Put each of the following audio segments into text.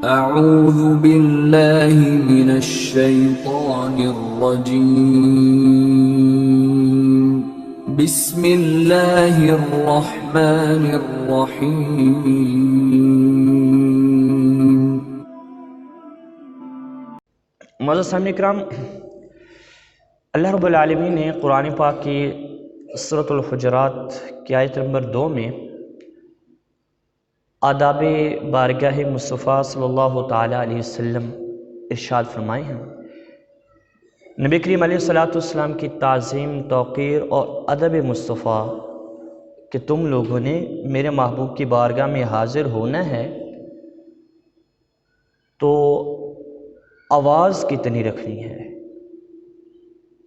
أعوذ بالله من الشيطان الرجيم بسم الله الرحمن الرحيم معزز سامعین کرام، اللہ رب العالمین نے قرآن پاک کی سورۃ الحجرات کی آیت نمبر 2 میں آداب بارگاہ مصطفیٰ صلی اللہ تعالیٰ علیہ وسلم ارشاد فرمائے ہیں۔ نبی کریم علیہ السلام کی تعظیم، توقیر اور ادب مصطفیٰ کہ تم لوگوں نے میرے محبوب کی بارگاہ میں حاضر ہونا ہے تو آواز کتنی رکھنی ہے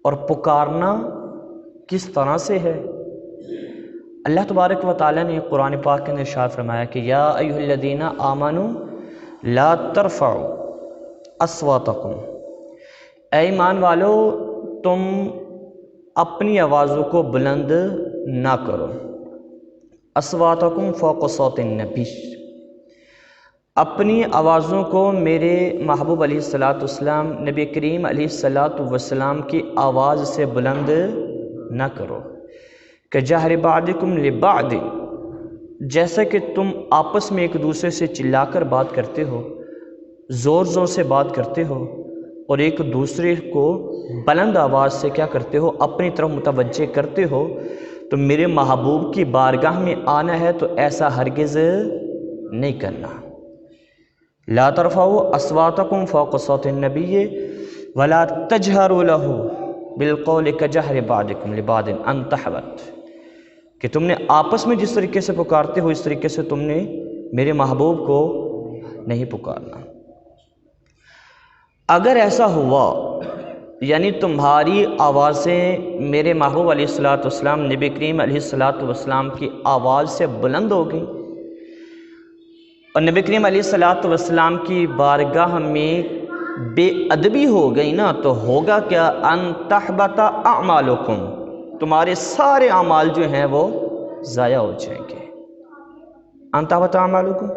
اور پکارنا کس طرح سے ہے۔ اللہ تبارک و تعالیٰ نے قرآن پاک کے اندر ارشاد فرمایا کہ یا ایھا الذین آمنوا لا ترفعوا اصواتکم، اے ایمان والو تم اپنی آوازوں کو بلند نہ کرو۔ اصواتکم فوق صوت النبی، اپنی آوازوں کو میرے محبوب علیہ السلام نبی کریم علیہ السلام کی آواز سے بلند نہ کرو۔ کہ جہر بعضکم لبعض، جیسا کہ تم آپس میں ایک دوسرے سے چلا کر بات کرتے ہو، زور زور سے بات کرتے ہو اور ایک دوسرے کو بلند آواز سے کیا کرتے ہو، اپنی طرف متوجہ کرتے ہو، تو میرے محبوب کی بارگاہ میں آنا ہے تو ایسا ہرگز نہیں کرنا۔ لا ترفعوا اصواتکم فوق صوت النبی ولا تجہروا له بالقول كجہر بعضکم لبعض ان تحبط، کہ تم نے آپس میں جس طریقے سے پکارتے ہو اس طریقے سے تم نے میرے محبوب کو نہیں پکارنا۔ اگر ایسا ہوا یعنی تمہاری آوازیں میرے محبوب علیہ السلام نبی کریم علیہ السلام کی آواز سے بلند ہو گئی اور نبی کریم علیہ السلام کی بارگاہ میں بے ادبی ہو گئی نا، تو ہوگا کیا؟ ان تحبط اعمالکم، تمہارے سارے اعمال جو ہیں وہ ضائع ہو جائیں گے۔ ان تحبط اعمالکم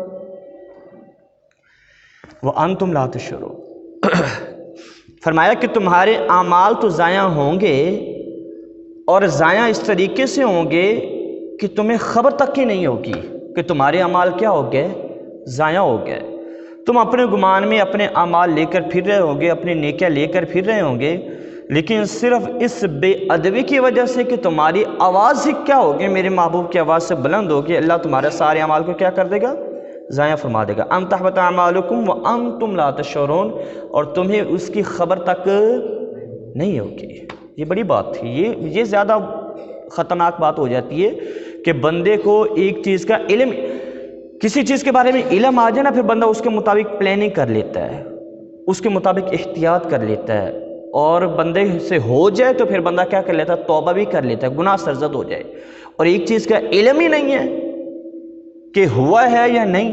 وانتم لا تشعرون، فرمایا کہ تمہارے اعمال تو ضائع ہوں گے اور ضائع اس طریقے سے ہوں گے کہ تمہیں خبر تک ہی نہیں ہوگی کہ تمہارے اعمال کیا ہو گئے، ضائع ہو گئے۔ تم اپنے گمان میں اپنے اعمال لے کر پھر رہے ہوں گے، اپنی نیکیاں لے کر پھر رہے ہوں گے، لیکن صرف اس بے ادبی کی وجہ سے کہ تمہاری آواز ہی کیا ہوگی، میرے محبوب کی آواز سے بلند ہوگی، اللہ تمہارے سارے اعمال کو کیا کر دے گا، ضائع فرما دے گا۔ ان تحبط اعمالکم وانتم لا تشعرون، اور تمہیں اس کی خبر تک نہیں ہوگی۔ یہ بڑی بات تھی، یہ زیادہ خطرناک بات ہو جاتی ہے کہ بندے کو ایک چیز کا علم، کسی چیز کے بارے میں علم آ جائے نا، پھر بندہ اس کے مطابق پلاننگ کر لیتا ہے، اس کے مطابق احتیاط کر لیتا ہے، اور بندے سے ہو جائے تو پھر بندہ کیا کر لیتا ہے، توبہ بھی کر لیتا ہے، گناہ سرزد ہو جائے۔ اور ایک چیز کا علم ہی نہیں ہے کہ ہوا ہے یا نہیں،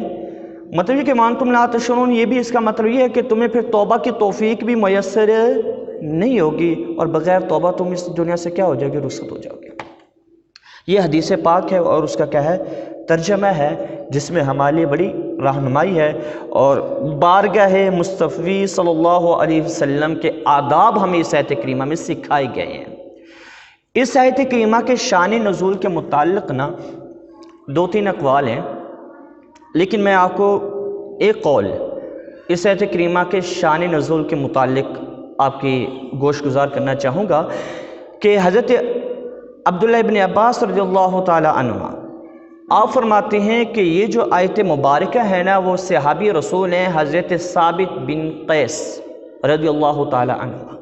مطلب یہ کہ وانتم لا تشعرون، یہ بھی اس کا مطلب یہ ہے کہ تمہیں پھر توبہ کی توفیق بھی میسر نہیں ہوگی، اور بغیر توبہ تم اس دنیا سے کیا ہو جاؤ گے، رخصت ہو جاؤ گے۔ یہ حدیث پاک ہے اور اس کا کیا ہے، ترجمہ ہے، جس میں ہمارے لیے بڑی رہنمائی ہے، اور بارگاہ مصطفی صلی اللہ علیہ وسلم کے آداب ہمیں اس آیت کریمہ میں سکھائے گئے ہیں۔ اس آیت کریمہ کے شان نزول کے متعلق نا 2-3 اقوال ہیں، لیکن میں آپ کو ایک قول اس آیت کریمہ کے شان نزول کے متعلق آپ کی گوش گزار کرنا چاہوں گا کہ حضرت عبداللہ ابن عباس رضی اللہ تعالی عنہ آپ فرماتے ہیں کہ یہ جو آیت مبارکہ ہے نا، وہ صحابی رسول ہیں حضرت ثابت بن قیس رضی اللہ تعالی عنہ۔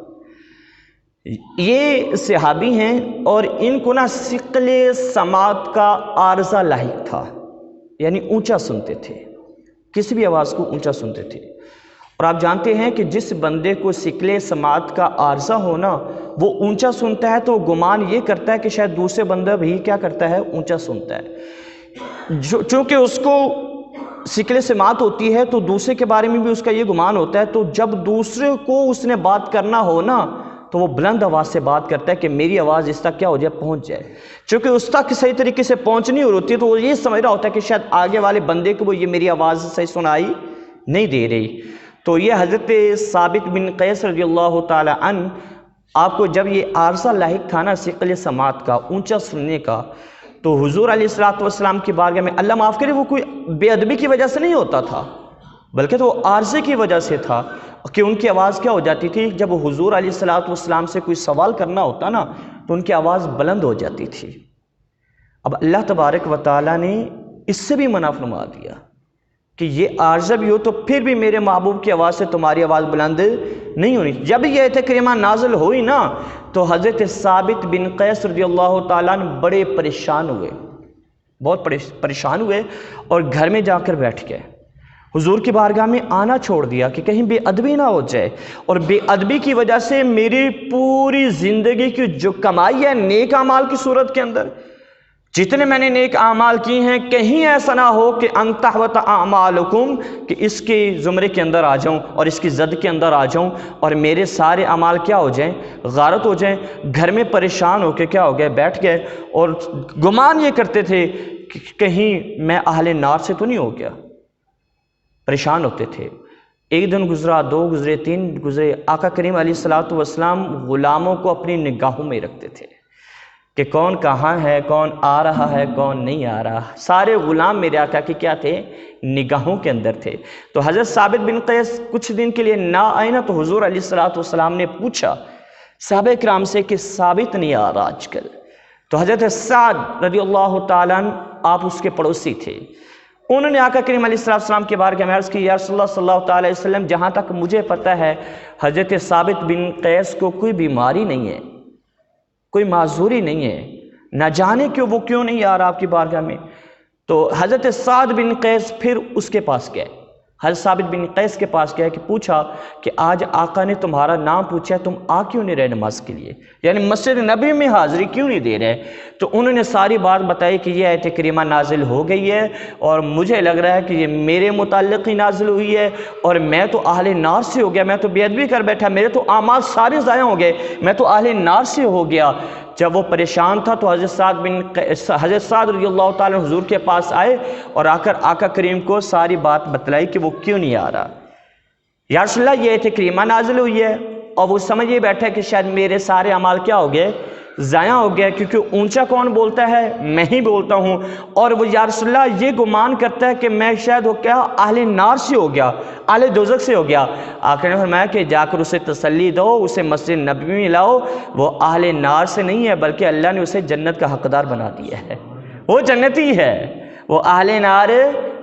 یہ صحابی ہیں اور ان کو نا ثقل سماعت کا عارضہ لاحق تھا، یعنی اونچا سنتے تھے، کسی بھی آواز کو اونچا سنتے تھے۔ اور آپ جانتے ہیں کہ جس بندے کو ثقل سماعت کا عارضہ ہونا، وہ اونچا سنتا ہے تو گمان یہ کرتا ہے کہ شاید دوسرے بندہ بھی کیا کرتا ہے، اونچا سنتا ہے۔ چونکہ اس کو ثقل سماعت ہوتی ہے تو دوسرے کے بارے میں بھی اس کا یہ گمان ہوتا ہے، تو جب دوسرے کو اس نے بات کرنا ہو نا تو وہ بلند آواز سے بات کرتا ہے کہ میری آواز اس تک کیا ہو جائے، پہنچ جائے۔ چونکہ اس تک صحیح طریقے سے پہنچنی ہوتی ہے تو وہ یہ سمجھ رہا ہوتا ہے کہ شاید آگے والے بندے کو وہ یہ میری آواز صحیح سنائی نہیں دے رہی۔ تو یہ حضرت ثابت بن قیس رضی اللہ تعالی عنہ آپ کو جب یہ عارضہ لاحق تھا نا ثقل سماعت کا، اونچا سننے کا، تو حضور علیہ الصلوۃ والسلام کی بارگاہ میں اللہ معاف کرے وہ کوئی بے ادبی کی وجہ سے نہیں ہوتا تھا، بلکہ تو عارضے کی وجہ سے تھا کہ ان کی آواز کیا ہو جاتی تھی، جب حضور علیہ الصلوۃ والسلام سے کوئی سوال کرنا ہوتا نا تو ان کی آواز بلند ہو جاتی تھی۔ اب اللہ تبارک و تعالیٰ نے اس سے بھی منع فرما دیا کہ یہ عارضہ بھی ہو تو پھر بھی میرے محبوب کی آواز سے تمہاری آواز بلند نہیں ہونی۔ جب یہ آیت کریمہ نازل ہوئی نا تو حضرت ثابت بن قیس رضی اللہ تعالیٰ عنہ بڑے پریشان ہوئے، بہت پریشان ہوئے، اور گھر میں جا کر بیٹھ گئے، حضور کی بارگاہ میں آنا چھوڑ دیا کہ کہیں بے ادبی نہ ہو جائے، اور بے ادبی کی وجہ سے میری پوری زندگی کی جو کمائی ہے نیک اعمال کی صورت کے اندر، جتنے میں نے نیک اعمال کی ہیں، کہیں ایسا نہ ہو کہ ان تحبط اعمالکم، کہ اس کے زمرے کے اندر آ جاؤں اور اس کی زد کے اندر آ جاؤں اور میرے سارے اعمال کیا ہو جائیں، غارت ہو جائیں۔ گھر میں پریشان ہو کے کیا ہو گئے، بیٹھ گئے، اور گمان یہ کرتے تھے کہ کہیں میں اہل نار سے تو نہیں ہو گیا، پریشان ہوتے تھے۔ ایک دن گزرا، دو گزرے، تین گزرے، آقا کریم علیہ الصلوۃ والسلام غلاموں کو اپنی نگاہوں میں رکھتے تھے کہ کون کہاں ہے، کون آ رہا ہے، کون نہیں آ رہا۔ سارے غلام میرے آقا کی کیا تھے، نگاہوں کے اندر تھے۔ تو حضرت ثابت بن قیس کچھ دن کے لیے نہ آئے نا تو حضور علیہ الصلوۃ والسلام نے پوچھا صحابہ کرام سے کہ ثابت نہیں آ رہا آج کل۔ تو حضرت سعد رضی اللہ تعالیٰ عنہ آپ اس کے پڑوسی تھے، انہوں نے آقا کریم علیہ السلام کے بارے میں عرض کی، یا رسول اللہ صلی اللہ تعالیٰ علیہ وسلم، جہاں تک مجھے پتہ ہے حضرت ثابت بن قیس کو کوئی بیماری نہیں ہے، کوئی معذوری نہیں ہے، نہ جانے کہ وہ کیوں نہیں آ رہا آپ کی بارگاہ میں۔ تو حضرت سعد بن قیس پھر اس کے پاس گئے، حضرت ثابت بن قیس کے پاس گئے کہ پوچھا کہ آج آقا نے تمہارا نام پوچھا ہے، تم آ کیوں نہیں رہے نماز کے لیے، یعنی مسجد نبی میں حاضری کیوں نہیں دے رہے؟ تو انہوں نے ساری بات بتائی کہ یہ آیت کریمہ نازل ہو گئی ہے اور مجھے لگ رہا ہے کہ یہ میرے متعلق ہی نازل ہوئی ہے، اور میں تو اہل نار سے ہو گیا، میں تو بے ادبی کر بیٹھا، میرے تو اعمال سارے ضائع ہو گئے، میں تو اہل نار سے ہو گیا۔ جب وہ پریشان تھا تو حضرت سعد رضی اللہ تعالیٰ حضور کے پاس آئے اور آ کر آقا کریم کو ساری بات بتلائی کہ وہ کیوں نہیں آ رہا۔ یا رسول اللہ، یہ آیت کریمہ نازل ہوئی ہے، اور وہ سمجھ یہ بیٹھا کہ شاید میرے سارے اعمال کیا ہو گئے، ضائع ہو گیا، کیونکہ اونچا کون بولتا ہے، میں ہی بولتا ہوں، اور وہ یا رسول اللہ یہ گمان کرتا ہے کہ میں شاید وہ کیا اہل نار سے ہو گیا، اہل دوزخ سے ہو گیا۔ آقا نے فرمایا کہ جا کر اسے تسلی دو، اسے مسجد نبوی میں لاؤ، وہ اہل نار سے نہیں ہے بلکہ اللہ نے اسے جنت کا حقدار بنا دیا ہے، وہ جنتی ہے، وہ اہل نار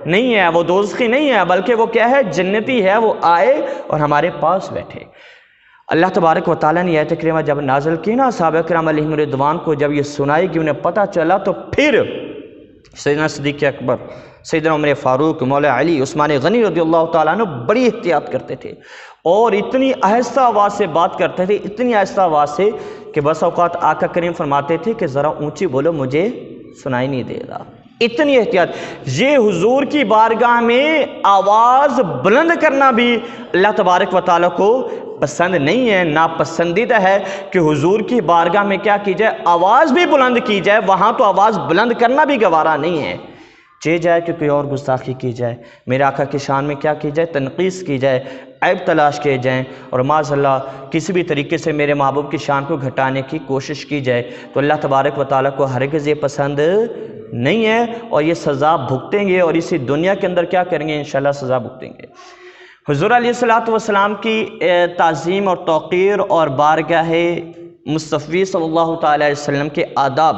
نہیں ہے، وہ دوزخی نہیں ہے، بلکہ وہ کیا ہے، جنتی ہے۔ وہ آئے اور ہمارے پاس بیٹھے۔ اللہ تبارک و تعالیٰ نے آیت کریمہ جب نازل کی نا، صحابہ کرام علیہم رضوان کو جب یہ سنائی کہ انہیں پتہ چلا، تو پھر سیدنا صدیق اکبر، سیدنا عمر فاروق، مولا علی، عثمان غنی رضی اللہ تعالیٰ عنہ بڑی احتیاط کرتے تھے، اور اتنی آہستہ آواز سے بات کرتے تھے، اتنی آہستہ آواز سے کہ بس اوقات آقا کریم فرماتے تھے کہ ذرا اونچی بولو، مجھے سنائی نہیں دے رہا، اتنی احتیاط۔ یہ حضور کی بارگاہ میں آواز بلند کرنا بھی اللہ تبارک و تعالیٰ کو پسند نہیں ہے، ناپسندیدہ ہے کہ حضور کی بارگاہ میں کیا کی جائے، آواز بھی بلند کی جائے، وہاں تو آواز بلند کرنا بھی گوارا نہیں ہے، چاہے جائے کہ کوئی اور گستاخی کی جائے، میرے آقا کی شان میں کیا کی جائے، تنقیص کی جائے، عیب تلاش کیے جائیں، اور معاذ اللہ کسی بھی طریقے سے میرے محبوب کی شان کو گھٹانے کی کوشش کی جائے، تو اللہ تبارک و تعالیٰ کو ہرگز یہ پسند نہیں ہے، اور یہ سزا بھگتیں گے، اور اسی دنیا کے اندر کیا کریں گے، انشاءاللہ سزا بھگتیں گے۔ حضور علیہ الصلوۃ والسلام کی تعظیم اور توقیر اور بارگاہ مصطفی صلی اللہ تعالیٰ علیہ وسلم کے آداب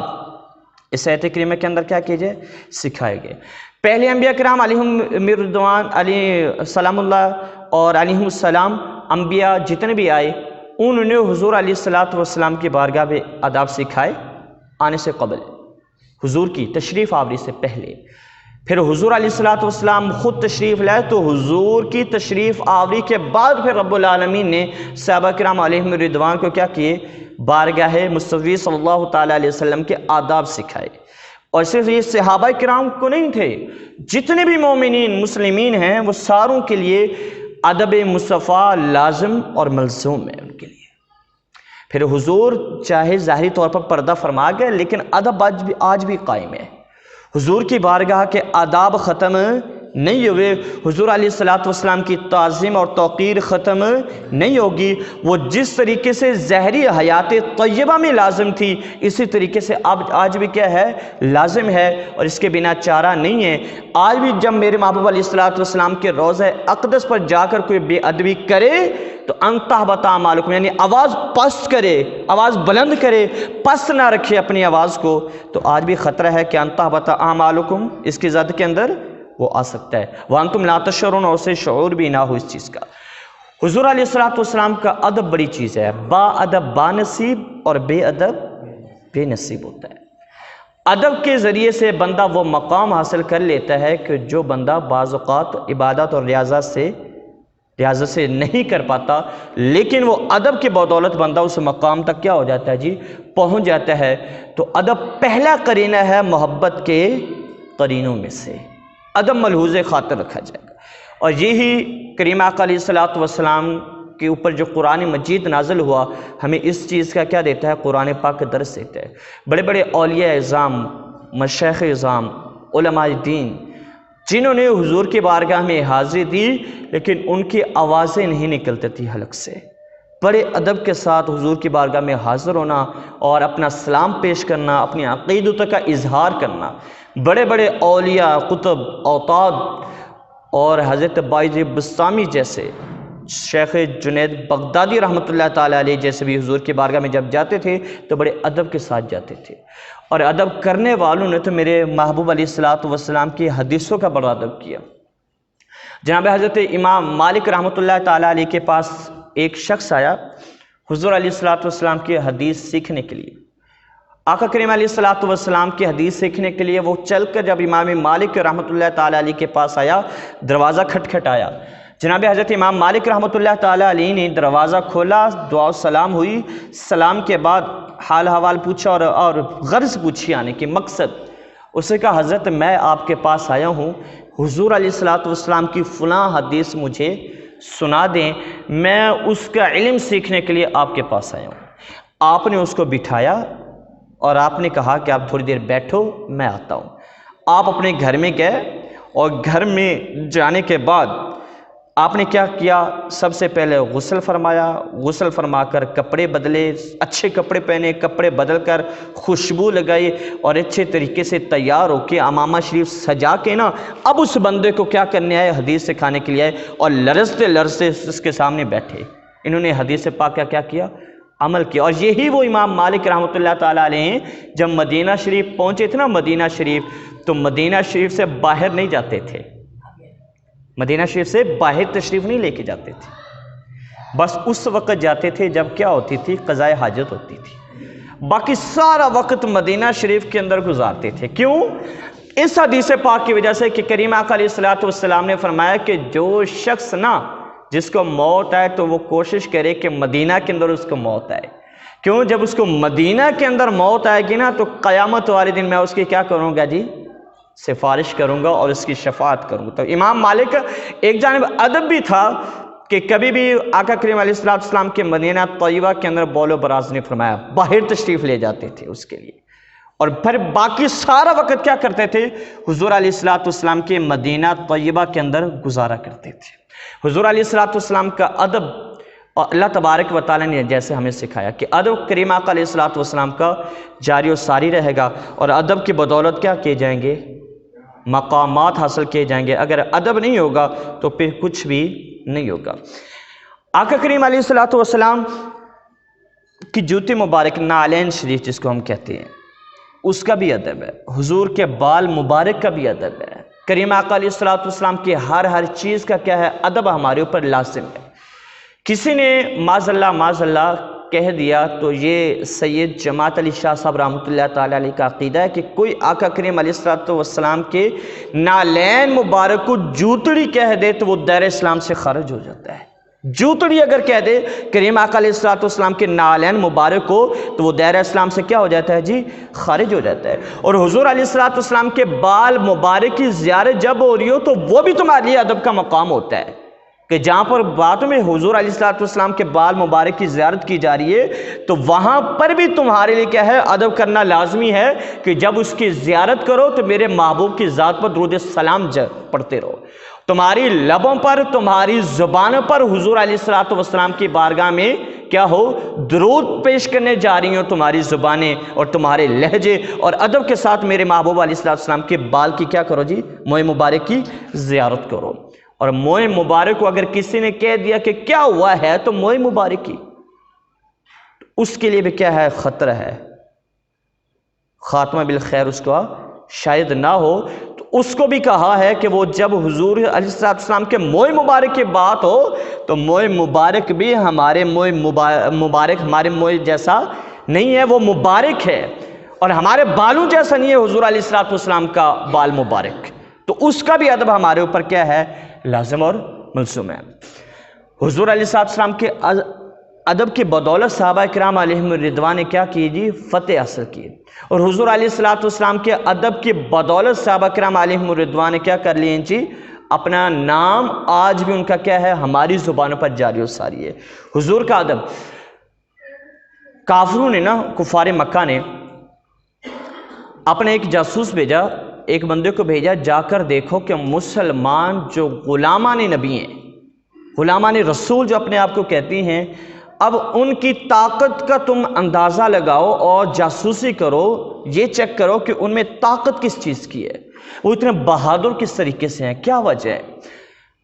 اس آیت کریمہ کے اندر کیا کیجئے، سکھائے گئے۔ پہلے انبیاء کرام علیہم رضوان علیہ سلام اللہ اور علیہم السلام، انبیاء جتنے بھی آئے انہوں نے حضور علیہ الصلوۃ والسلام کی بارگاہ میں آداب سکھائے آنے سے قبل، حضور کی تشریف آوری سے پہلے۔ پھر حضور علیہ الصلوۃ والسلام خود تشریف لائے تو حضور کی تشریف آوری کے بعد پھر رب العالمین نے صحابہ کرام علیہم رضوان کو کیا کیے، بارگاہ مصطفی صلی اللہ تعالیٰ علیہ وسلم کے آداب سکھائے۔ اور صرف یہ صحابہ کرام کو نہیں تھے، جتنے بھی مومنین مسلمین ہیں وہ ساروں کے لیے ادب مصطفیٰ لازم اور ملزوم ہے ان کے لیے۔ پھر حضور چاہے ظاہری طور پر پردہ فرما گئے، لیکن ادب آج بھی قائم ہے۔ حضور کی بارگاہ کے آداب ختم نہیں ہوئے، حضور علیہ الصلوۃ والسلام کی تعظیم اور توقیر ختم نہیں ہوگی۔ وہ جس طریقے سے ظاہری حیات طیبہ میں لازم تھی، اسی طریقے سے آج بھی کیا ہے؟ لازم ہے، اور اس کے بنا چارہ نہیں ہے۔ آج بھی جب میرے محبوب علیہ الصلوۃ والسلام کے روضہ اقدس پر جا کر کوئی بے ادبی کرے تو انتحبط اعمالکم، یعنی آواز پست کرے، آواز بلند کرے، پست نہ رکھے اپنی آواز کو، تو آج بھی خطرہ ہے کہ انتحبط اعمالکم اس کی زد کے اندر وہ آ سکتا ہے۔ وانتم لا تشعرون، اور اسے شعور بھی نہ ہو اس چیز کا۔ حضور علیہ الصلوۃ والسلام کا ادب بڑی چیز ہے۔ با ادب با نصیب اور بے ادب بے نصیب ہوتا ہے۔ ادب کے ذریعے سے بندہ وہ مقام حاصل کر لیتا ہے کہ جو بندہ بعض اوقات عبادت اور ریاضت سے نہیں کر پاتا، لیکن وہ ادب کی بدولت بندہ اس مقام تک کیا ہو جاتا ہے جی؟ پہنچ جاتا ہے۔ تو ادب پہلا قرینہ ہے محبت کے قرینوں میں سے، ادب ملحوظ خاطر رکھا جائے گا۔ اور یہی کریم آقا علیہ الصلوۃ والسلام کے اوپر جو قرآن مجید نازل ہوا، ہمیں اس چیز کا کیا دیتا ہے؟ قرآن پاک کا درس دیتا ہے۔ بڑے بڑے اولیاء اعظام، مشائخ اعظام، علماء دین، جنہوں نے حضور کی بارگاہ میں حاضری دی، لیکن ان کی آوازیں نہیں نکلتی تھی حلق سے۔ بڑے ادب کے ساتھ حضور کی بارگاہ میں حاضر ہونا اور اپنا سلام پیش کرنا، اپنی عقیدت کا اظہار کرنا۔ بڑے بڑے اولیاء، قطب، اوتاد اور حضرت باعث بسطامی جیسے، شیخ جنید بغدادی رحمۃ اللہ تعالیٰ علیہ جیسے بھی حضور کی بارگاہ میں جب جاتے تھے تو بڑے ادب کے ساتھ جاتے تھے۔ اور ادب کرنے والوں نے تو میرے محبوب علیہ الصلوۃ والسلام کی حدیثوں کا بڑا ادب کیا۔ جناب حضرت امام مالک رحمۃ اللہ تعالیٰ علیہ کے پاس ایک شخص آیا حضور علیہ الصلوۃ والسلام کی حدیث سیکھنے کے لیے۔ آقا کریم علیہ الصلوۃ والسلام کی حدیث سیکھنے کے لیے وہ چل کر جب امام مالک رحمۃ اللہ تعالیٰ علیہ کے پاس آیا، دروازہ کھٹکھٹایا۔ جناب حضرت امام مالک رحمۃ اللہ تعالیٰ علیہ نے دروازہ کھولا، دعا و سلام ہوئی، سلام کے بعد حال حوال پوچھا اور غرض پوچھی، آنے کی مقصد۔ اسے کہا حضرت میں آپ کے پاس آیا ہوں، حضور علیہ الصلوۃ والسلام کی فلاں حدیث مجھے سنا دیں، میں اس کا علم سیکھنے کے لیے آپ کے پاس آیا ہوں۔ آپ نے اس کو بٹھایا اور آپ نے کہا کہ آپ تھوڑی دیر بیٹھو، میں آتا ہوں۔ آپ اپنے گھر میں گئے اور گھر میں جانے کے بعد آپ نے کیا کیا؟ سب سے پہلے غسل فرمایا، غسل فرما کر کپڑے بدلے، اچھے کپڑے پہنے، کپڑے بدل کر خوشبو لگائی اور اچھے طریقے سے تیار ہو کے امامہ شریف سجا کے نا اب اس بندے کو کیا کرنے آئے؟ حدیث سکھانے کے لیے آئے، اور لرزتے لرزتے اس کے سامنے بیٹھے۔ انہوں نے حدیث پاک کا کیا کیا؟ عمل کیا۔ اور یہی وہ امام مالک رحمۃ اللہ تعالیٰ علیہ جب مدینہ شریف پہنچے تھے نا، مدینہ شریف، تو مدینہ شریف سے باہر نہیں جاتے تھے، مدینہ شریف سے باہر تشریف نہیں لے کے جاتے تھے، بس اس وقت جاتے تھے جب کیا ہوتی تھی؟ قضاء حاجت ہوتی تھی۔ باقی سارا وقت مدینہ شریف کے اندر گزارتے تھے۔ کیوں؟ اس حدیث پاک کی وجہ سے کہ کریم آقا علیہ الصلوۃ والسلام نے فرمایا کہ جو شخص نا جس کو موت آئے تو وہ کوشش کرے کہ مدینہ کے اندر اس کو موت آئے۔ کیوں؟ جب اس کو مدینہ کے اندر موت آئے گی نا تو قیامت والے دن میں اس کی کیا کروں گا جی؟ سفارش کروں گا اور اس کی شفاعت کروں گا۔ تو امام مالک ایک جانب ادب بھی تھا کہ کبھی بھی آقا کریم علیہ الصلوۃ والسلام کے مدینہ طیبہ کے اندر بول و براز نہیں فرمایا، باہر تشریف لے جاتے تھے اس کے لیے، اور پھر باقی سارا وقت کیا کرتے تھے؟ حضور علیہ الصلوۃ والسلام کے مدینہ طیبہ کے اندر گزارا کرتے تھے۔ حضور علیہ الصلوۃ والسلام کا ادب اور اللہ تبارک و تعالیٰ نے جیسے ہمیں سکھایا کہ ادب کریم آقا علیہ الصلوۃ والسلام کا جاری و ساری رہے گا، اور ادب کی بدولت کیا کیے جائیں گے؟ مقامات حاصل کیے جائیں گے۔ اگر ادب نہیں ہوگا تو پھر کچھ بھی نہیں ہوگا۔ آقا کریم علیہ الصلوۃ والسلام کی جوتی مبارک، نعلین شریف جس کو ہم کہتے ہیں، اس کا بھی ادب ہے۔ حضور کے بال مبارک کا بھی ادب ہے۔ کریم آقا علیہ الصلوۃ والسلام کی ہر چیز کا کیا ہے؟ ادب ہمارے اوپر لازم ہے۔ کسی نے معاذ اللہ کہہ دیا تو یہ سید جماعت علی شاہ صاحب رحمۃ اللہ تعالیٰ علیہ کا عقیدہ ہے کہ کوئی آقا کریم علیہ الصلوۃ والسلام کے نعلین مبارک کو جوتڑی کہہ دے تو وہ دائرہ اسلام سے خارج ہو جاتا ہے۔ جوتڑی اگر کہہ دے کریم آقا علیہ الصلوۃ والسلام کے نعلین مبارک کو تو وہ دائرہ اسلام سے کیا ہو جاتا ہے جی؟ خارج ہو جاتا ہے۔ اور حضور علیہ الصلوۃ والسلام کے بال مبارک کی زیارت جب ہو رہی ہو تو وہ بھی تمہارے لیے ادب کا مقام ہوتا ہے۔ کہ جہاں پر باتوں میں حضور علیہ السلام کے بال مبارک کی زیارت کی جا رہی ہے تو وہاں پر بھی تمہارے لیے کیا ہے، ادب کرنا لازمی ہے کہ جب اس کی زیارت کرو تو میرے محبوب کی ذات پر درود السلام پڑھتے رہو۔ تمہاری لبوں پر، تمہاری زبانوں پر حضور علیہ السلام کی بارگاہ میں کیا ہو، درود پیش کرنے جا رہی ہوں تمہاری زبانیں اور تمہارے لہجے، اور ادب کے ساتھ میرے محبوب علیہ السلام کے بال کی کیا کرو جی، موئے مبارک کی زیارت کرو۔ اور موئے مبارک کو اگر کسی نے کہہ دیا کہ کیا ہوا ہے تو موئے مبارک کی، اس کے لیے بھی کیا ہے، خطرہ ہے، خاتمہ بالخیر اس کا شاید نہ ہو۔ تو اس کو بھی کہا ہے کہ وہ جب حضور علیہ السلام کے موئے مبارک کی بات ہو تو موئے مبارک بھی ہمارے موئے مبارک ہمارے موئے جیسا نہیں ہے، وہ مبارک ہے، اور ہمارے بالوں جیسا نہیں ہے حضور علیہ السلام کا بال مبارک۔ تو اس کا بھی ادب ہمارے اوپر کیا ہے، لازم اور ملزوم ہے۔ حضور علیہ السلام کے ادب کی بدولت صحابہ کرام علیہم الرضوان نے کیا کی جی، فتح حاصل کی، اور حضور علیہ السلام کے ادب کی بدولت صحابہ کرام علیہم الرضوان نے کیا کر لیے جی، اپنا نام آج بھی ان کا کیا ہے، ہماری زبانوں پر جاری و ساری ہے۔ حضور کا ادب، کافروں نے نا، کفار مکہ نے اپنے ایک جاسوس بھیجا، ایک بندے کو بھیجا، جا کر دیکھو کہ مسلمان جو غلامان نبی ہیں، غلامان رسول جو اپنے آپ کو کہتی ہیں، اب ان کی طاقت کا تم اندازہ لگاؤ اور جاسوسی کرو، یہ چیک کرو کہ ان میں طاقت کس چیز کی ہے، وہ اتنے بہادر کس طریقے سے ہیں، کیا وجہ ہے۔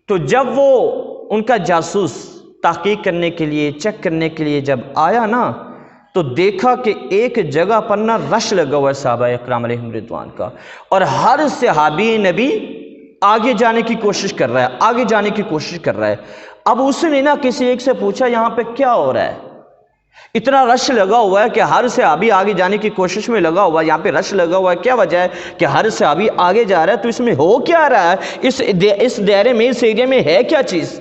تو جب وہ ان کا جاسوس تحقیق کرنے کے لیے، چیک کرنے کے لیے جب آیا نا، تو دیکھا کہ ایک جگہ پر نا رش لگا ہوا ہے صحابہ اکرام علیہم رضوان کا، اور ہر صحابی نبی آگے جانے کی کوشش کر رہا ہے، آگے جانے کی کوشش کر رہا ہے۔ اب اس نے نا کسی ایک سے پوچھا یہاں پہ کیا ہو رہا ہے، اتنا رش لگا ہوا ہے کہ ہر صحابی آگے جانے کی کوشش میں لگا ہوا ہے، یہاں پہ رش لگا ہوا ہے، کیا وجہ ہے کہ ہر صحابی آگے جا رہا ہے، تو اس میں ہو کیا رہا ہے، اس دائرے میں، اس ایریا میں ہے کیا چیز۔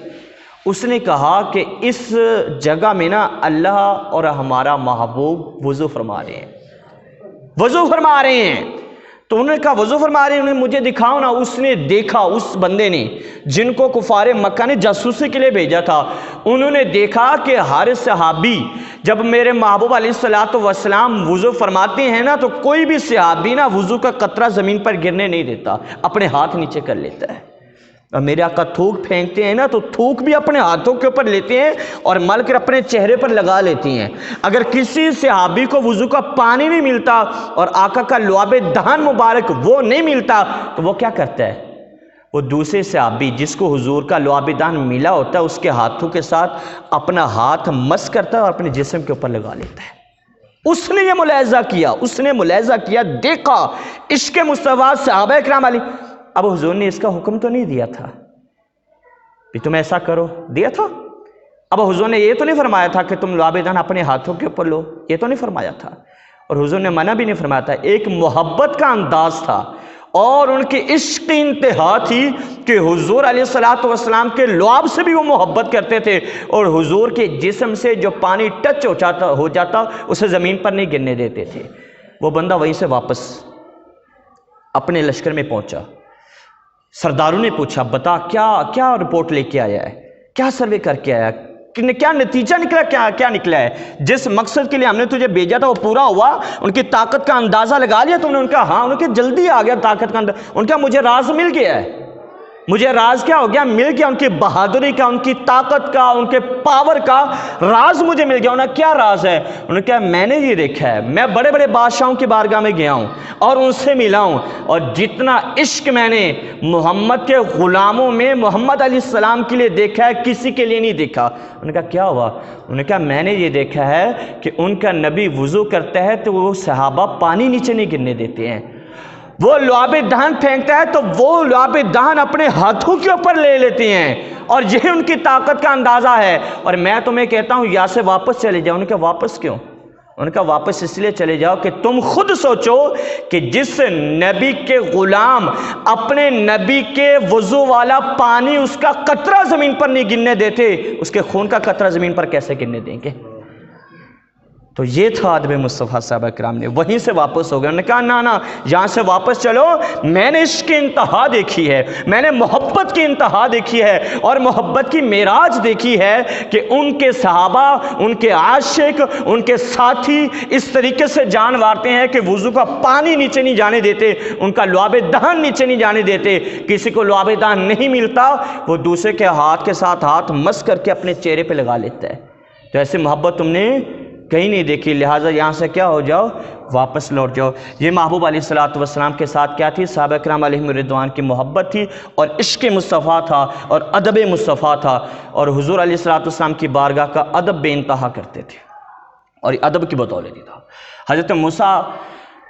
اس نے کہا کہ اس جگہ میں نا اللہ اور ہمارا محبوب وضو فرما رہے ہیں، وضو فرما رہے ہیں۔ تو انہوں نے کہا وضو فرما رہے ہیں، انہیں مجھے دکھاؤ نا۔ اس نے دیکھا، اس بندے نے جن کو کفار مکہ نے جاسوسی کے لیے بھیجا تھا، انہوں نے دیکھا کہ ہر صحابی جب میرے محبوب علیہ السلام وضو فرماتے ہیں نا، تو کوئی بھی صحابی نا وضو کا قطرہ زمین پر گرنے نہیں دیتا، اپنے ہاتھ نیچے کر لیتا ہے۔ اور میرے آقا تھوک پھینکتے ہیں نا، تو تھوک بھی اپنے ہاتھوں کے اوپر لیتے ہیں اور مل کر اپنے چہرے پر لگا لیتی ہیں۔ اگر کسی صحابی کو وضو کا پانی نہیں ملتا اور آقا کا لعاب دہن مبارک وہ نہیں ملتا، تو وہ کیا کرتا ہے، وہ دوسرے صحابی جس کو حضور کا لعاب دہن ملا ہوتا ہے، اس کے ہاتھوں کے ساتھ اپنا ہاتھ مس کرتا ہے اور اپنے جسم کے اوپر لگا لیتا ہے۔ اس نے یہ ملاحظہ کیا، اس نے ملاحظہ کیا، دیکھا عشق مصطفیٰ صحابہ اکرام علی۔ اب حضور نے اس کا حکم تو نہیں دیا تھا کہ تم ایسا کرو، دیا تھا؟ اب حضور نے یہ تو نہیں فرمایا تھا کہ تم لعاب دہن اپنے ہاتھوں کے اوپر لو، یہ تو نہیں فرمایا تھا، اور حضور نے منع بھی نہیں فرمایا تھا۔ ایک محبت کا انداز تھا اور ان کی عشق کی انتہا تھی کہ حضور علیہ السلام کے لعاب سے بھی وہ محبت کرتے تھے، اور حضور کے جسم سے جو پانی ٹچ ہو جاتا اسے زمین پر نہیں گرنے دیتے تھے۔ وہ بندہ وہیں سے واپس اپنے لشکر میں پہنچا، سرداروں نے پوچھا بتا کیا رپورٹ لے کے آیا ہے، کیا سروے کر کے آیا، کیا نتیجہ نکلا، کیا نکلا ہے، جس مقصد کے لیے ہم نے تجھے بھیجا تھا وہ پورا ہوا، ان کی طاقت کا اندازہ لگا لیا تم نے؟ ان کا ہاں، ان کے جلدی آ گیا طاقت کا اندازہ، ان کا مجھے راز مل گیا ہے، مجھے راز کیا ہو گیا، مل گیا، ان کی بہادری کا، ان کی طاقت کا، ان کے پاور کا راز مجھے مل گیا۔ انہوں نے کیا راز ہے؟ انہوں نے کہا میں نے یہ دیکھا ہے، میں بڑے بڑے بادشاہوں کی بارگاہ میں گیا ہوں اور ان سے ملا ہوں، اور جتنا عشق میں نے محمد کے غلاموں میں محمد علیہ السلام کے لیے دیکھا ہے کسی کے لیے نہیں دیکھا۔ انہوں نے کہا کیا ہوا؟ انہوں نے کہا میں نے یہ دیکھا ہے کہ ان کا نبی وضو کرتا ہے تو وہ صحابہ پانی نیچے نہیں گرنے دیتے ہیں، وہ لعاب دہن پھینکتا ہے تو وہ لعاب دہن اپنے ہاتھوں کے اوپر لے لیتے ہیں، اور یہ ان کی طاقت کا اندازہ ہے۔ اور میں تمہیں کہتا ہوں یہاں سے واپس چلے جاؤ۔ انہوں نے کہا واپس کیوں؟ انہوں نے کہا واپس اس لیے چلے جاؤ کہ تم خود سوچو کہ جس نبی کے غلام اپنے نبی کے وضو والا پانی اس کا قطرہ زمین پر نہیں گرنے دیتے، اس کے خون کا قطرہ زمین پر کیسے گرنے دیں گے؟ تو یہ تھا ادب مصطفیٰ صحابہ کرام نے. وہیں سے واپس ہو گئے. انہوں نے کہا نا یہاں سے واپس چلو, میں نے عشق کی انتہا دیکھی ہے, میں نے محبت کی انتہا دیکھی ہے, اور محبت کی معراج دیکھی ہے کہ ان کے صحابہ, ان کے عاشق, ان کے ساتھی اس طریقے سے جان وارتے ہیں کہ وضو کا پانی نیچے نہیں جانے دیتے, ان کا لعاب دہن نیچے نہیں جانے دیتے. کسی کو لعاب دہن نہیں ملتا, وہ دوسرے کے ہاتھ کے ساتھ ہاتھ مس کر کے اپنے چہرے پہ لگا لیتا ہے. تو ایسی محبت تم نے کہیں نہیں دیکھی, لہٰذا یہاں سے کیا ہو جاؤ, واپس لوٹ جاؤ. یہ محبوب علیہ الصلوۃ والسلام کے ساتھ کیا تھی؟ صحابہ کرام علیہم رضوان کی محبت تھی, اور عشق مصطفیٰ تھا, اور ادب مصطفیٰ تھا, اور حضور علیہ الصلوۃ والسلام کی بارگاہ کا ادب بے انتہا کرتے تھے, اور یہ ادب کی بدولت ہی تھا. حضرت موسیٰ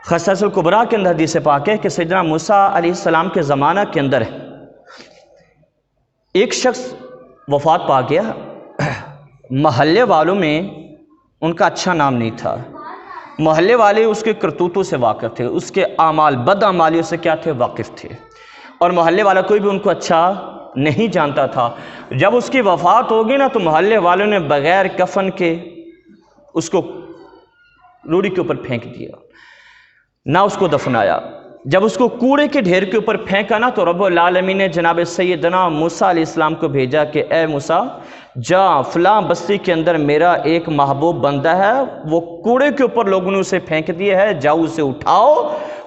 خصائص الکبریٰ کے اندر حدیث پاک ہے کہ سیدنا موسیٰ علیہ السلام کے زمانہ کے اندر ایک شخص وفات پا گیا. محلے والوں میں ان کا اچھا نام نہیں تھا. محلے والے اس کے کرتوتوں سے واقف تھے, اس کے اعمال بد اعمالیوں سے کیا تھے؟ واقف تھے. اور محلے والا کوئی بھی ان کو اچھا نہیں جانتا تھا. جب اس کی وفات ہوگی نا تو محلے والوں نے بغیر کفن کے اس کو روڑی کے اوپر پھینک دیا, نہ اس کو دفنایا. جب اس کو کوڑے کے ڈھیر کے اوپر پھینکا نا تو رب العالمین نے جناب سیدنا موسیٰ علیہ السلام کو بھیجا کہ اے موسیٰ جا فلاں بستی کے اندر میرا ایک محبوب بندہ ہے, وہ کوڑے کے اوپر لوگوں نے اسے پھینک دیا ہے, جاؤ اسے اٹھاؤ,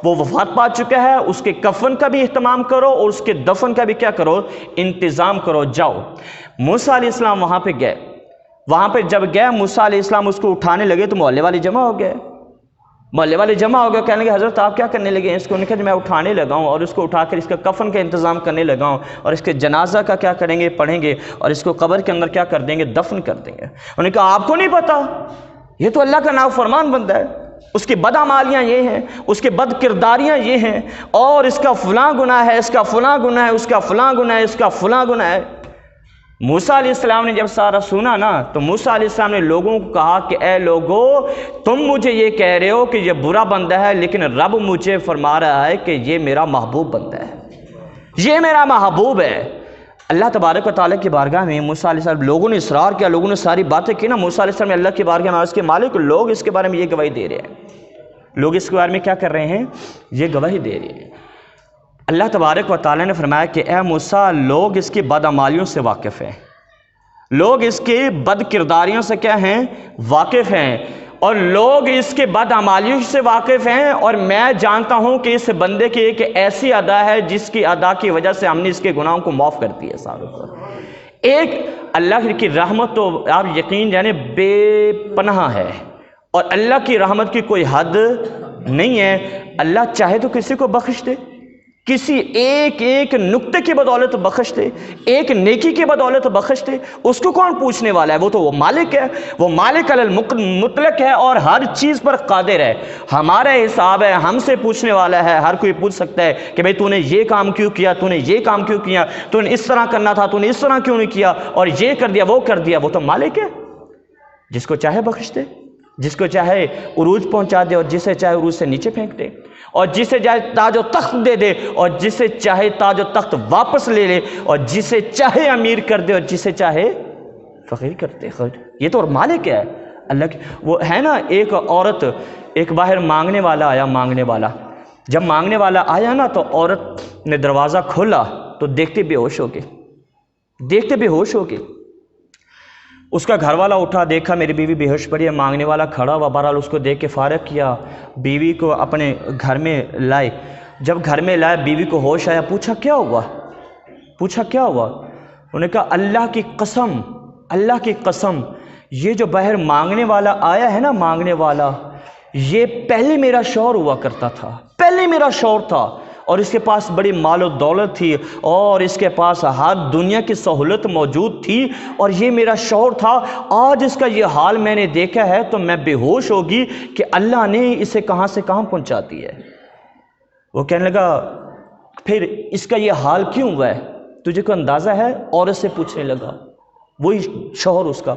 وہ وفات پا چکا ہے, اس کے کفن کا بھی اہتمام کرو اور اس کے دفن کا بھی کیا کرو؟ انتظام کرو, جاؤ. موسیٰ علیہ السلام وہاں پہ گئے. وہاں پہ جب گئے موسیٰ علیہ السلام اس کو اٹھانے لگے تو محلے والے جمع ہو گئے. محلے والے جمع ہو گئے, کہنے لگے حضرت آپ کیا کرنے لگے ہیں اس کو؟ انہوں نے کہا میں اٹھانے لگا ہوں, اور اس کو اٹھا کر اس کا کفن کا انتظام کرنے لگا ہوں, اور اس کے جنازہ کا کیا کریں گے؟ پڑھیں گے, اور اس کو قبر کے اندر کیا کر دیں گے؟ دفن کر دیں گے. انہوں نے کہا آپ کو نہیں پتا, یہ تو اللہ کا نافرمان بندہ ہے, اس کی بدعمالیاں یہ ہیں, اس کے بد کرداریاں یہ ہیں, اور اس کا فلاں گناہ ہے, اس کا فلاں گناہ ہے, اس کا فلاں گناہ ہے, اس کا فلاں گناہ ہے. موسیٰ علیہ السلام نے جب سارا سنا نا تو موسیٰ علیہ السلام نے لوگوں کو کہا کہ اے لوگو, تم مجھے یہ کہہ رہے ہو کہ یہ برا بندہ ہے, لیکن رب مجھے فرما رہا ہے کہ یہ میرا محبوب بندہ ہے, یہ میرا محبوب ہے. اللہ تبارک و تعالیٰ کی بارگاہ میں موسیٰ علیہ السلام, لوگوں نے اصرار کیا, لوگوں نے ساری باتیں کی نا. موسیٰ علیہ السلام نے اللہ کی بارگاہ میں, اس کے مالک لوگ اس کے بارے میں یہ گواہی دے رہے ہیں, لوگ اس کے بارے میں کیا کر رہے ہیں؟ یہ گواہی دے رہے ہیں. اللہ تبارک و تعالیٰ نے فرمایا کہ اے موسیٰ لوگ اس کی بدعمالیوں سے واقف ہیں, لوگ اس کے بد کرداریوں سے کیا ہیں؟ واقف ہیں, اور لوگ اس کے بد اعمالیوں سے واقف ہیں, اور میں جانتا ہوں کہ اس بندے کی ایک ایسی ادا ہے جس کی ادا کی وجہ سے ہم نے اس کے گناہوں کو معاف کر دیا ساروں کو. ایک اللہ کی رحمت تو آپ یقین جانے بے پناہ ہے, اور اللہ کی رحمت کی کوئی حد نہیں ہے. اللہ چاہے تو کسی کو بخش دے, کسی ایک ایک نقطے کی بدولت بخش دے, ایک نیکی کی بدولت بخش دے. اس کو کون پوچھنے والا ہے؟ وہ تو وہ مالک ہے, وہ مالک علی المطلق ہے, اور ہر چیز پر قادر ہے. ہمارا حساب ہے, ہم سے پوچھنے والا ہے. ہر کوئی پوچھ سکتا ہے کہ بھئی تو نے یہ کام کیوں کیا, تو نے یہ کام کیوں کیا, تو نے اس طرح کرنا تھا, تو نے اس طرح کیوں نہیں کیا, اور یہ کر دیا وہ کر دیا. وہ تو مالک ہے, جس کو چاہے بخش دے, جس کو چاہے عروج پہنچا دے, اور جسے چاہے عروج سے نیچے پھینک دے, اور جسے چاہے تاج و تخت دے دے, اور جسے چاہے تاج و تخت واپس لے لے, اور جسے چاہے امیر کر دے, اور جسے چاہے فقیر کر دے. یہ تو اور مالک ہے اللہ کی. وہ ہے نا ایک عورت, ایک باہر مانگنے والا آیا, مانگنے والا. جب مانگنے والا آیا نا تو عورت نے دروازہ کھولا تو دیکھتے بے ہوش ہو گئے, دیکھتے بے ہوش ہو گئے. اس کا گھر والا اٹھا, دیکھا میری بیوی بے ہوش پڑی ہے, مانگنے والا کھڑا ہوا. بہرحال اس کو دیکھ کے فارغ کیا, بیوی کو اپنے گھر میں لائے. جب گھر میں لائے بیوی کو ہوش آیا, پوچھا کیا ہوا, پوچھا کیا ہوا. انہوں نے کہا اللہ کی قسم, اللہ کی قسم, یہ جو باہر مانگنے والا آیا ہے نا, مانگنے والا, یہ پہلے میرا شوہر ہوا کرتا تھا, پہلے میرا شوہر تھا, اور اس کے پاس بڑی مال و دولت تھی, اور اس کے پاس ہر دنیا کی سہولت موجود تھی, اور یہ میرا شوہر تھا. آج اس کا یہ حال میں نے دیکھا ہے تو میں بے ہوش ہوگی کہ اللہ نے اسے کہاں سے کہاں پہنچا دی ہے. وہ کہنے لگا پھر اس کا یہ حال کیوں ہوا ہے, تجھے کو اندازہ ہے؟ عورت سے پوچھنے لگا, وہی شوہر اس کا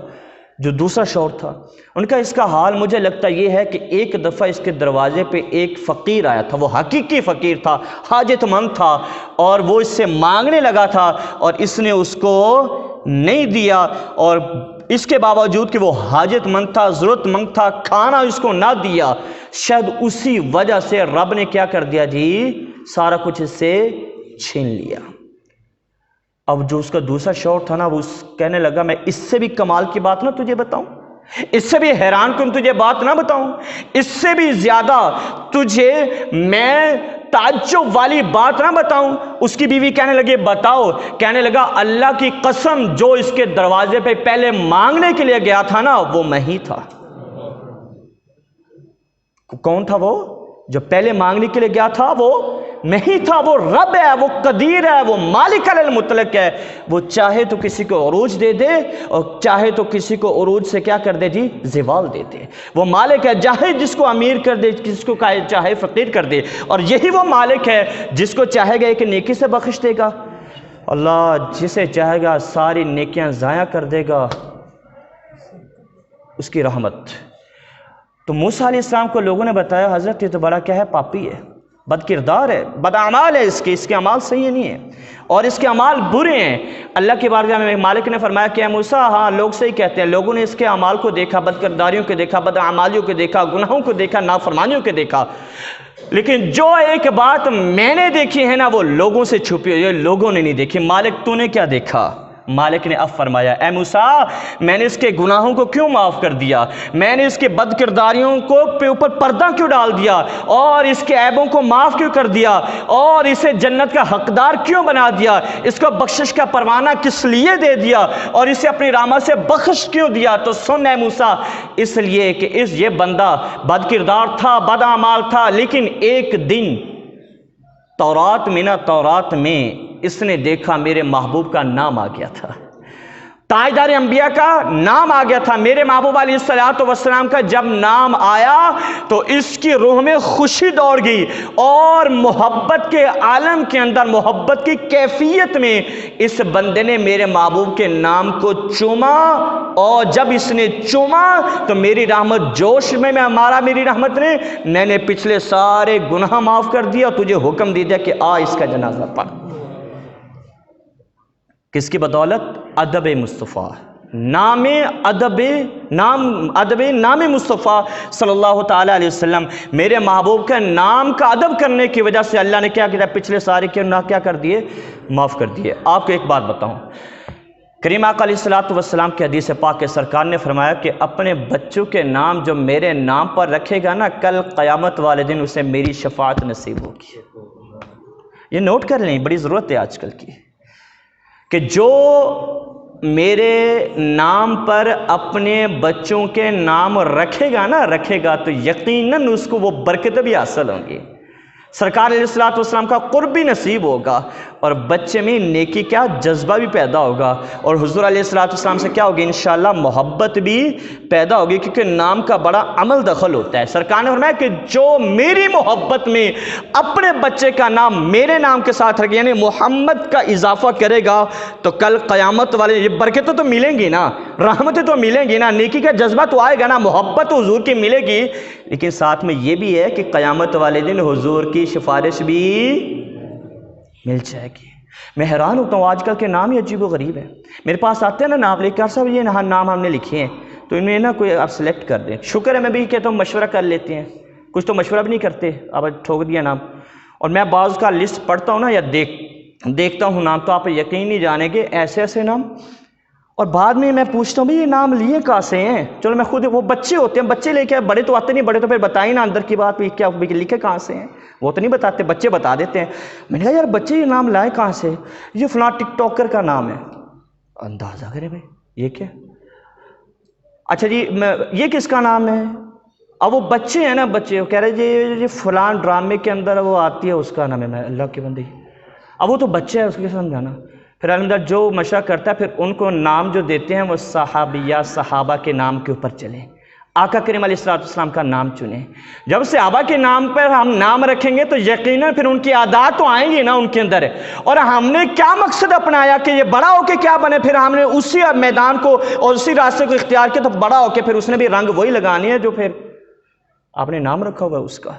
جو دوسرا شوہر تھا. ان کا اس کا حال مجھے لگتا یہ ہے کہ ایک دفعہ اس کے دروازے پہ ایک فقیر آیا تھا, وہ حقیقی فقیر تھا, حاجت مند تھا, اور وہ اس سے مانگنے لگا تھا, اور اس نے اس کو نہیں دیا، اور اس کے باوجود کہ وہ حاجت مند تھا، ضرورت مند تھا، کھانا اس کو نہ دیا، شاید اسی وجہ سے رب نے کیا کر دیا جی، سارا کچھ اس سے چھین لیا۔ اب جو اس کا دوسرا شوہر تھا نا، وہ کہنے لگا میں اس سے بھی کمال کی بات نہ تجھے بتاؤں، اس سے بھی حیران کن تجھے بات نہ بتاؤں، اس سے بھی زیادہ تجھے میں تعجب والی بات نہ بتاؤں۔ اس کی بیوی کہنے لگی بتاؤ، کہنے لگا اللہ کی قسم جو اس کے دروازے پہ پہلے مانگنے کے لیے گیا تھا نا، وہ میں ہی تھا۔ کون تھا وہ جو پہلے مانگنے کے لیے گیا تھا؟ وہ میں ہی تھا۔ وہ رب ہے، وہ قدیر ہے، وہ مالک المطلق ہے، وہ چاہے تو کسی کو عروج دے دے اور چاہے تو کسی کو عروج سے کیا کر دے جی، زوال دے دے۔ وہ مالک ہے، چاہے جس کو امیر کر دے، جس کو چاہے فقیر کر دے، اور یہی وہ مالک ہے جس کو چاہے گا کہ نیکی سے بخش دے گا، اللہ جسے چاہے گا ساری نیکیاں ضائع کر دے گا، اس کی رحمت۔ تو موسیٰ علیہ السلام کو لوگوں نے بتایا حضرت یہ تو بڑا کیا ہے، پاپی ہے، بد کردار ہے، بد اعمال ہے، اس کے اعمال صحیح نہیں ہیں اور اس کے اعمال برے ہیں۔ اللہ کی بارگاہ میں مالک نے فرمایا کہ اے موسیٰ، ہاں لوگ صحیح کہتے ہیں، لوگوں نے اس کے اعمال کو دیکھا، بد کرداریوں کو دیکھا، بد اعمالیوں کو دیکھا، گناہوں کو دیکھا، نافرمانیوں کو دیکھا، لیکن جو ایک بات میں نے دیکھی ہے نا، وہ لوگوں سے چھپی ہوئی ہے، لوگوں نے نہیں دیکھی۔ مالک تو نے کیا دیکھا؟ مالک نے اب فرمایا اے موسیٰ، میں نے اس کے گناہوں کو کیوں معاف کر دیا، میں نے اس کے بد کرداریوں کو اوپر پردہ کیوں ڈال دیا، اور اس کے عیبوں کو معاف کیوں کر دیا، اور اسے جنت کا حقدار کیوں بنا دیا، اس کو بخشش کا پروانہ کس لیے دے دیا، اور اسے اپنی رحمت سے بخش کیوں دیا؟ تو سن اے موسیٰ، اس لیے کہ یہ بندہ بد کردار تھا، بد اعمال تھا، لیکن ایک دن تورات میں اس نے دیکھا میرے محبوب کا نام آ گیا تھا، تاجدار انبیاء کا نام آ گیا تھا، میرے محبوب علیہ السلام کا جب نام آیا تو اس کی روح میں خوشی دوڑ گئی، اور محبت کے عالم کے اندر، محبت کی کیفیت میں اس بندے نے میرے محبوب کے نام کو چوما، اور جب اس نے چوما تو میری رحمت جوش میں مارا، میری رحمت نے، میں نے پچھلے سارے گناہ معاف کر دیا اور تجھے حکم دے دیا کہ آ اس کا جنازہ پڑھ۔ کس کی بدولت؟ ادب مصطفیٰ، نام مصطفیٰ صلی اللہ تعالیٰ علیہ وسلم، میرے محبوب کا نام کا ادب کرنے کی وجہ سے اللہ نے کیا کیا؟ پچھلے سارے گناہ کیا کر دیے؟ معاف کر دیے۔ آپ کو ایک بات بتاؤں، کریم آقا علیہ السلام کی حدیث پاک کے سرکار نے فرمایا کہ اپنے بچوں کے نام جو میرے نام پر رکھے گا نا، کل قیامت والے دن اسے میری شفاعت نصیب ہوگی۔ یہ نوٹ کر لیں، بڑی ضرورت ہے آج کل کی، کہ جو میرے نام پر اپنے بچوں کے نام رکھے گا تو یقیناً اس کو وہ برکتیں بھی حاصل ہوں گی، سرکار علیہ السلام کا قرب بھی نصیب ہوگا، اور بچے میں نیکی کا جذبہ بھی پیدا ہوگا، اور حضور علیہ السلام سے کیا ہوگی؟ انشاءاللہ محبت بھی پیدا ہوگی، کیونکہ نام کا بڑا عمل دخل ہوتا ہے۔ سرکار نے فرمایا کہ جو میری محبت میں اپنے بچے کا نام میرے نام کے ساتھ رکھے، یعنی محمد کا اضافہ کرے گا، تو کل قیامت والے یہ برکتیں تو ملیں گی نا، رحمتیں تو ملیں گی نا، نیکی کا جذبہ تو آئے گا نا، محبت حضور کی ملے گی، لیکن ساتھ میں یہ بھی ہے کہ قیامت والے دن حضور کی سفارش بھی مل جائے گی۔ میں حیران ہوتا ہوں، آج کل کے نام ہی عجیب و غریب ہیں، میرے پاس آتے ہیں نا نام لے کر، صاحب یہ نام ہم نے لکھے ہیں، تو ان میں نا کوئی آپ سلیکٹ کر دیں۔ شکر ہے میں بھی کہتا ہوں مشورہ کر لیتے ہیں، کچھ تو مشورہ بھی نہیں کرتے، اب ٹھوک دیا نام، اور میں بعض کا لسٹ پڑھتا ہوں نا یا دیکھتا ہوں نام، تو آپ یقین نہیں جانیں گے ایسے ایسے نام، اور بعد میں میں پوچھتا ہوں بھئی یہ نام لیے کہاں سے ہیں؟ چلو میں خود، وہ بچے ہوتے ہیں، بچے لے کے، بڑے تو آتے نہیں، بڑے تو پھر بتائیں نا اندر کی بات، کیا لکھے کہاں سے ہیں؟ وہ تو نہیں بتاتے، بچے بتا دیتے ہیں۔ میں نے کہا یار بچے یہ نام لائے کہاں سے؟ یہ فلاں ٹک ٹاکر کا نام ہے۔ اندازہ کرے بھائی یہ کیا؟ اچھا جی یہ کس کا نام ہے؟ اب وہ بچے ہیں نا، بچے کہہ رہے جی یہ فلاں ڈرامے کے اندر وہ آتی ہے اس کا نام ہے۔ میں اللہ کے بندے، اب وہ تو بچے ہے، اس کے سمجھانا۔ پھر الحمدللہ جو مشورہ کرتا ہے، پھر ان کو نام جو دیتے ہیں وہ صحابیہ صحابہ کے نام کے اوپر چلیں، آقا کریم علیہ السلام کا نام چنیں۔ جب صحابہ کے نام پر ہم نام رکھیں گے تو یقیناً پھر ان کی عادات تو آئیں گی نا ان کے اندر، اور ہم نے کیا مقصد اپنایا کہ یہ بڑا ہو کے کیا بنے، پھر ہم نے اسی میدان کو اور اسی راستے کو اختیار کیا، تو بڑا ہو کے پھر اس نے بھی رنگ وہی لگانی ہے جو پھر آپ نے نام رکھا ہوا ہے اس کا۔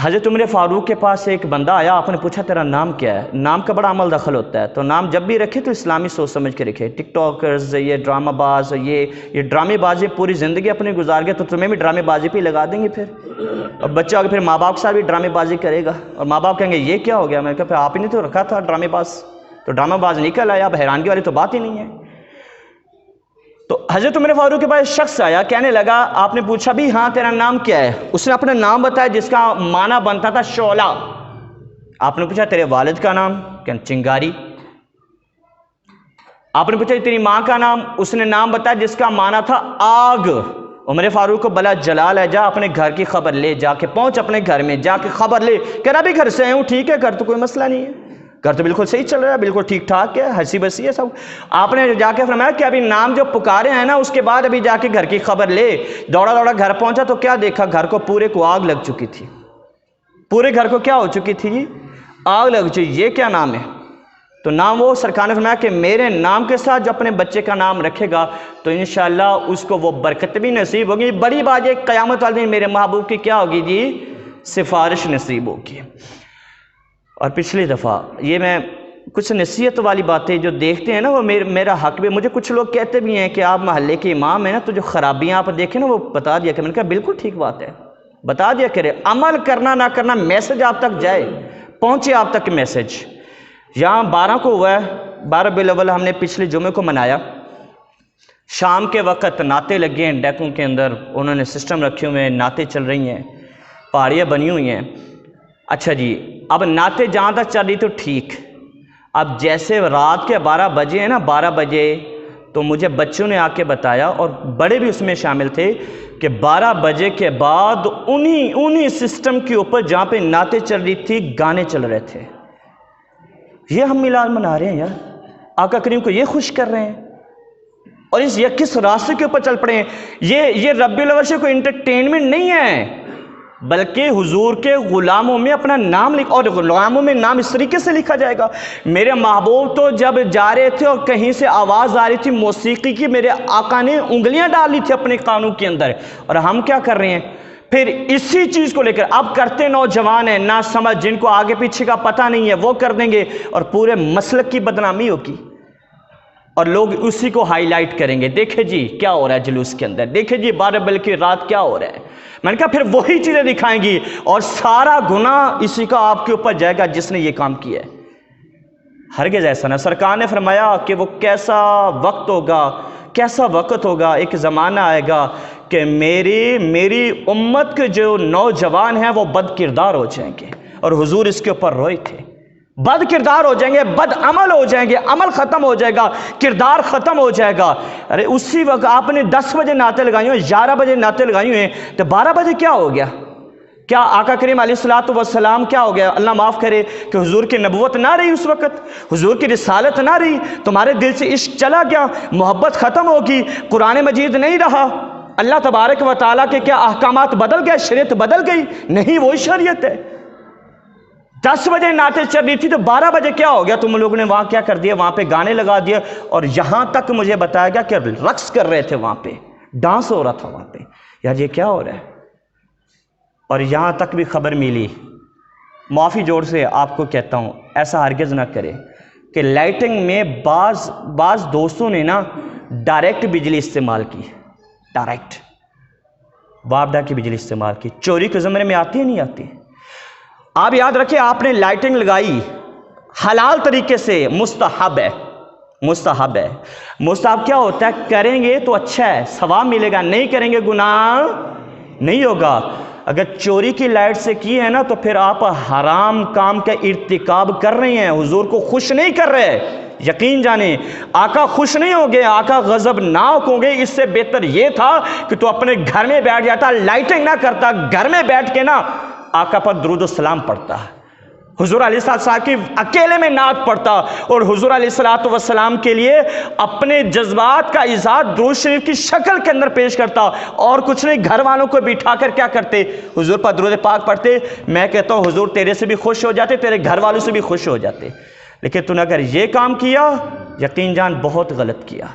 حضرت عمر فاروق کے پاس ایک بندہ آیا, آپ نے پوچھا تیرا نام کیا ہے؟ نام کا بڑا عمل دخل ہوتا ہے, تو نام جب بھی رکھے تو اسلامی سوچ سمجھ کے رکھے. ٹک ٹاکرز, یہ ڈرامہ باز, یہ ڈرامے بازی پوری زندگی اپنی گزار گئے, تو تمہیں بھی ڈرامے بازی پہ لگا دیں گے پھر. اور بچہ آگے پھر ماں باپ کے ساتھ بھی ڈرامے بازی کرے گا, اور ماں باپ کہیں گے یہ کیا ہو گیا؟ میں کہا پھر آپ ہی نے تو رکھا تھا ڈرامے باز, تو ڈرامہ باز نکل آیا. اب حیرانگی والی تو بات ہی نہیں ہے. تو حضرت عمر فاروق کے پاس شخص آیا, کہنے لگا, آپ نے پوچھا بھی ہاں تیرا نام کیا ہے؟ اس نے اپنا نام بتایا جس کا معنی بنتا تھا شعلہ. آپ نے پوچھا تیرے والد کا نام؟ کہ چنگاری. آپ نے پوچھا تیری ماں کا نام؟ اس نے نام بتایا جس کا معنی تھا آگ. عمر فاروق کو بلا جلال ہے, جا اپنے گھر کی خبر لے, جا کے پہنچ اپنے گھر میں, جا کے خبر لے. کہہ رہا بھی گھر سے آیا ہوں, ٹھیک ہے, گھر تو کوئی مسئلہ نہیں ہے, گھر تو بالکل صحیح چل رہا ہے, بالکل ٹھیک ٹھاک ہے, ہنسی بسی ہے سب. آپ نے جا کے فرمایا کہ ابھی نام جو پکارے ہیں نا, اس کے بعد ابھی جا کے گھر کی خبر لے. دوڑا دوڑا گھر پہنچا تو کیا دیکھا, گھر کو پورے کو آگ لگ چکی تھی. پورے گھر کو کیا ہو چکی تھی؟ آگ لگ چکی. یہ کیا نام ہے؟ تو نام وہ سرکار نے فرمایا کہ میرے نام کے ساتھ جو اپنے بچے کا نام رکھے گا تو انشاءاللہ اس کو وہ برکت بھی نصیب ہوگی. بڑی بات یہ قیامت والے دن میرے محبوب کی کیا ہوگی جی؟ سفارش نصیب ہوگی. اور پچھلی دفعہ یہ میں کچھ نصیحت والی باتیں جو دیکھتے ہیں نا, وہ میرا حق بھی. مجھے کچھ لوگ کہتے بھی ہیں کہ آپ محلے کے امام ہیں نا, تو جو خرابیاں آپ دیکھیں نا وہ بتا دیا کریں. میں نے کہا بالکل ٹھیک بات ہے, بتا دیا کرے. عمل کرنا نہ کرنا, میسج آپ تک جائے, پہنچے آپ تک میسج. یہاں 12 کو ہوا ہے, 12 ربیع الاول ہم نے پچھلے جمعے کو منایا. شام کے وقت نعتیں لگے ہیں ڈیکوں کے اندر, انہوں نے سسٹم رکھے ہوئے ہیں, نعتیں چل رہی ہیں, پہاڑیاں بنی ہوئی ہیں. اچھا جی, اب نعتیں جہاں تک چل رہی تو ٹھیک. اب جیسے رات کے 12 بجے ہیں نا, 12 بجے تو مجھے بچوں نے آ کے بتایا, اور بڑے بھی اس میں شامل تھے, کہ 12 بجے کے بعد انہی سسٹم کے اوپر جہاں پہ نعتیں چل رہی تھی گانے چل رہے تھے. یہ ہم میلاد منا رہے ہیں یار, آقا کریم کو یہ خوش کر رہے ہیں, اور یہ کس راستے کے اوپر چل پڑے ہیں. یہ ربیع الاول سے کوئی انٹرٹینمنٹ نہیں ہے, بلکہ حضور کے غلاموں میں اپنا نام لکھ, اور غلاموں میں نام اس طریقے سے لکھا جائے گا. میرے محبوب تو جب جا رہے تھے اور کہیں سے آواز آ رہی تھی موسیقی کی, میرے آقا نے انگلیاں ڈالی تھی اپنے کانوں کے اندر. اور ہم کیا کر رہے ہیں پھر اسی چیز کو لے کر؟ اب کرتے نوجوان ہیں نہ سمجھ, جن کو آگے پیچھے کا پتہ نہیں ہے, وہ کر دیں گے اور پورے مسلک کی بدنامی ہوگی, اور لوگ اسی کو ہائی لائٹ کریں گے. دیکھیں جی کیا ہو رہا ہے جلوس کے اندر, دیکھیں جی 12 بلکہ رات کیا ہو رہا ہے. میں نے کہا پھر وہی چیزیں دکھائیں گی, اور سارا گناہ اسی کا آپ کے اوپر جائے گا جس نے یہ کام کیا ہے. ہرگز ایسا نہ. سرکار نے فرمایا کہ وہ کیسا وقت ہوگا, کیسا وقت ہوگا, ایک زمانہ آئے گا کہ میری امت کے جو نوجوان ہیں وہ بد کردار ہو جائیں گے, اور حضور اس کے اوپر روئے تھے. بد کردار ہو جائیں گے, بد عمل ہو جائیں گے, عمل ختم ہو جائے گا, کردار ختم ہو جائے گا. ارے اسی وقت آپ نے 10 بجے نعتیں لگائی ہوئے, 11 بجے نعتیں لگائی ہوئے ہیں, تو 12 بجے کیا ہو گیا؟ کیا آقا کریم علیہ الصلوۃ والسلام کیا ہو گیا؟ اللہ معاف کرے کہ حضور کی نبوت نہ رہی اس وقت, حضور کی رسالت نہ رہی, تمہارے دل سے عشق چلا گیا, محبت ختم ہوگی, قرآن مجید نہیں رہا, اللہ تبارک و تعالیٰ کے کیا احکامات بدل گئے, شریعت بدل گئی؟ نہیں, وہی شریعت ہے. 10 بجے نعتیں چل رہی تھی تو 12 بجے کیا ہو گیا؟ تم لوگوں نے وہاں کیا کر دیا, وہاں پہ گانے لگا دیا, اور یہاں تک مجھے بتایا گیا کہ رقص کر رہے تھے وہاں پہ, ڈانس ہو رہا تھا وہاں پہ. یار یہ کیا ہو رہا ہے؟ اور یہاں تک بھی خبر ملی, معافی جوڑ سے آپ کو کہتا ہوں ایسا ہرگز نہ کرے, کہ لائٹنگ میں بعض دوستوں نے نا ڈائریکٹ بجلی استعمال کی, ڈائریکٹ وابڈا کی بجلی استعمال کی. چوری کے زمرے میں آتی ہے نہیں آتی؟ آپ یاد رکھیں, آپ نے لائٹنگ لگائی حلال طریقے سے, مستحب ہے, مستحب ہے. مستحب کیا ہوتا ہے؟ کریں گے تو اچھا ہے, ثواب ملے گا, نہیں کریں گے گناہ نہیں ہوگا. اگر چوری کی لائٹ سے کی ہے نا تو پھر آپ حرام کام کا ارتکاب کر رہے ہیں, حضور کو خوش نہیں کر رہے. یقین جانیں آقا خوش نہیں ہوں گے, آقا غضبناک ہوں گے. اس سے بہتر یہ تھا کہ تو اپنے گھر میں بیٹھ جاتا, لائٹنگ نہ کرتا, گھر میں بیٹھ کے نا آقا پر درود و سلام پڑھتا, حضور علیہ السلام کی اکیلے میں نعت پڑھتا, اور حضور علیہ السلام کے لیے اپنے جذبات کا اظہار درود شریف کی شکل کے اندر پیش کرتا, اور کچھ نہیں. گھر والوں کو بٹھا کر کیا کرتے؟ حضور پر درود پاک پڑھتے. میں کہتا ہوں حضور تیرے سے بھی خوش ہو جاتے, تیرے گھر والوں سے بھی خوش ہو جاتے. لیکن تو نے اگر یہ کام کیا, یقین جان بہت غلط کیا,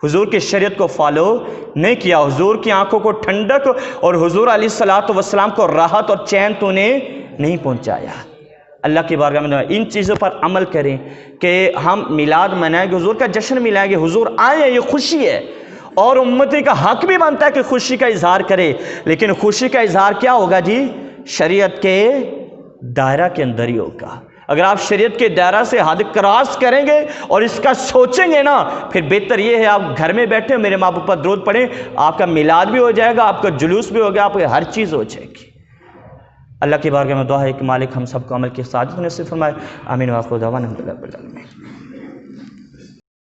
حضور کی شریعت کو فالو نہیں کیا، حضور کی آنکھوں کو ٹھنڈک اور حضور علیہ الصلوۃ والسلام کو راحت اور چین تو نے نہیں پہنچایا۔ اللہ کی بارگاہ میں ان چیزوں پر عمل کریں کہ ہم میلاد منائیں گے، حضور کا جشن ملائیں گے، حضور آئے، یہ خوشی ہے، اور امتی کا حق بھی بنتا ہے کہ خوشی کا اظہار کرے، لیکن خوشی کا اظہار کیا ہوگا جی؟ شریعت کے دائرہ کے اندر ہی ہوگا۔ اگر آپ شریعت کے دائرہ سے حد کراس کریں گے اور اس کا سوچیں گے نا، پھر بہتر یہ ہے آپ گھر میں بیٹھیں، میرے ماں باپ پر درود پڑھیں، آپ کا میلاد بھی ہو جائے گا، آپ کا جلوس بھی ہو گیا، آپ کی ہر چیز ہو جائے گی۔ اللہ کی بارگاہ میں دعا ہے کہ مالک ہم سب کو عمل کی سعادت نصیب فرمائے، آمین۔ وآخر دعوانا الحمدللہ رب العالمین۔